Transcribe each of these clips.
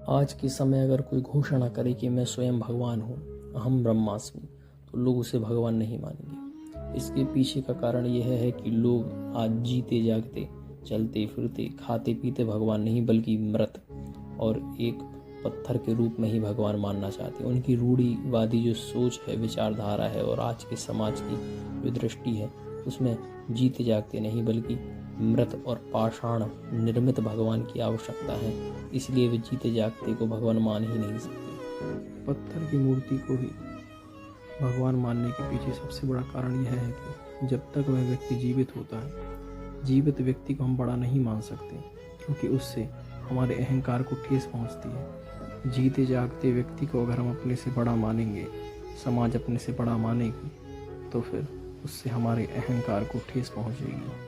आज के समय अगर कोई घोषणा करे कि मैं स्वयं भगवान हूँ, अहम ब्रह्मास्मि, तो लोग उसे भगवान नहीं मानेंगे। इसके पीछे का कारण यह है कि लोग आज जीते जागते, चलते फिरते, खाते पीते भगवान नहीं बल्कि मृत और एक पत्थर के रूप में ही भगवान मानना चाहते हैं। उनकी रूढ़िवादी जो सोच है, विचारधारा है और आज के समाज की जो दृष्टि है, उसमें जीते जागते नहीं बल्कि मृत और पाषाण निर्मित भगवान की आवश्यकता है। इसलिए वे जीते जागते को भगवान मान ही नहीं सकते। पत्थर की मूर्ति को ही भगवान मानने के पीछे सबसे बड़ा कारण यह है कि जब तक वह व्यक्ति जीवित होता है, जीवित व्यक्ति को हम बड़ा नहीं मान सकते, क्योंकि उससे हमारे अहंकार को ठेस पहुंचती है। जीते जागते व्यक्ति को अगर हम अपने से बड़ा मानेंगे, समाज अपने से बड़ा मानेगी, तो फिर उससे हमारे अहंकार को ठेस पहुंचेगी।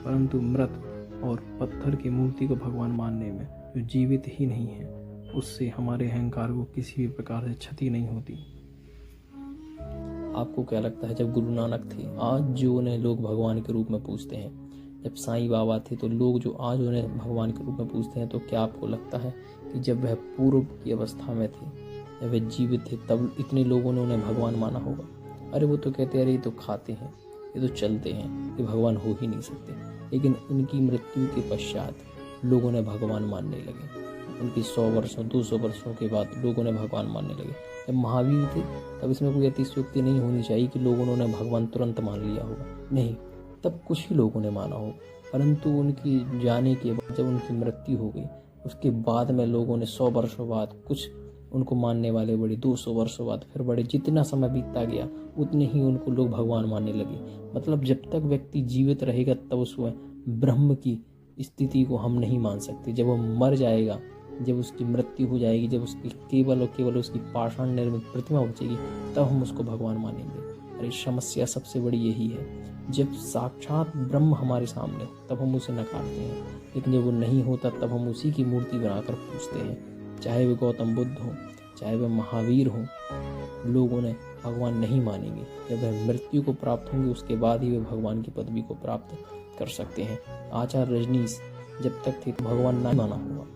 परंतु मृत और पत्थर की मूर्ति को भगवान मानने में जो जीवित ही नहीं है, उससे हमारे अहंकार को किसी भी प्रकार से क्षति नहीं होती। आपको क्या लगता है, जब गुरु नानक थे, आज जो उन्हें लोग भगवान के रूप में पूजते हैं, जब साईं बाबा थे, तो लोग जो आज उन्हें भगवान के रूप में पूजते हैं, तो क्या आपको लगता है कि जब वह पूर्व की अवस्था में थे, जब वह जीवित थे, तब इतने लोगों ने उन्हें भगवान माना होगा? अरे वो तो कहते हैं, अरे ये तो खाते हैं, ये तो चलते हैं, ये भगवान हो ही नहीं सकते। लेकिन उनकी मृत्यु के पश्चात लोगों ने भगवान मानने लगे। उनकी 100 वर्षों 200 वर्षों के बाद लोगों ने भगवान मानने लगे। जब महावीर थे, तब इसमें कोई अतिशयोक्ति नहीं होनी चाहिए कि लोगों ने उन्हें भगवान तुरंत मान लिया होगा। नहीं, तब कुछ ही लोगों ने माना होगा, परंतु उनकी जाने के बाद, जब उनकी मृत्यु हो गई, उसके बाद में लोगों ने 100 वर्षों बाद कुछ उनको मानने वाले बड़े, 200 वर्षों बाद फिर बड़े, जितना समय बीतता गया उतने ही उनको लोग भगवान मानने लगे। मतलब जब तक व्यक्ति जीवित रहेगा, तब उसमें ब्रह्म की स्थिति को हम नहीं मान सकते। जब वो मर जाएगा, जब उसकी मृत्यु हो जाएगी, जब उसकी केवल और केवल उसकी पाषाण निर्मित प्रतिमा बचेगी, तब हम उसको भगवान मानेंगे। अरे समस्या सबसे बड़ी यही है, जब साक्षात ब्रह्म हमारे सामने तब हम उसे नकारते हैं, लेकिन जब वो नहीं होता तब हम उसी की मूर्ति बनाकर पूजते हैं। चाहे वे गौतम बुद्ध हो, चाहे वे महावीर हो, लोग उन्हें भगवान नहीं मानेंगे। जब वह मृत्यु को प्राप्त होंगे, उसके बाद ही वे भगवान की पदवी को प्राप्त कर सकते हैं। आचार्य रजनीश जब तक थे तो भगवान नहीं माना होगा,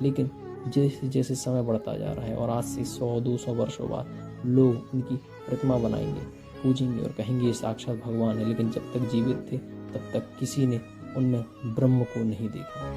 लेकिन जैसे जैसे समय बढ़ता जा रहा है और आज से 100-200 वर्षों बाद लोग उनकी प्रतिमा बनाएंगे, पूजेंगे और कहेंगे ये साक्षात भगवान है। लेकिन जब तक जीवित थे, तब तक किसी ने उनमें ब्रह्म को नहीं देखा।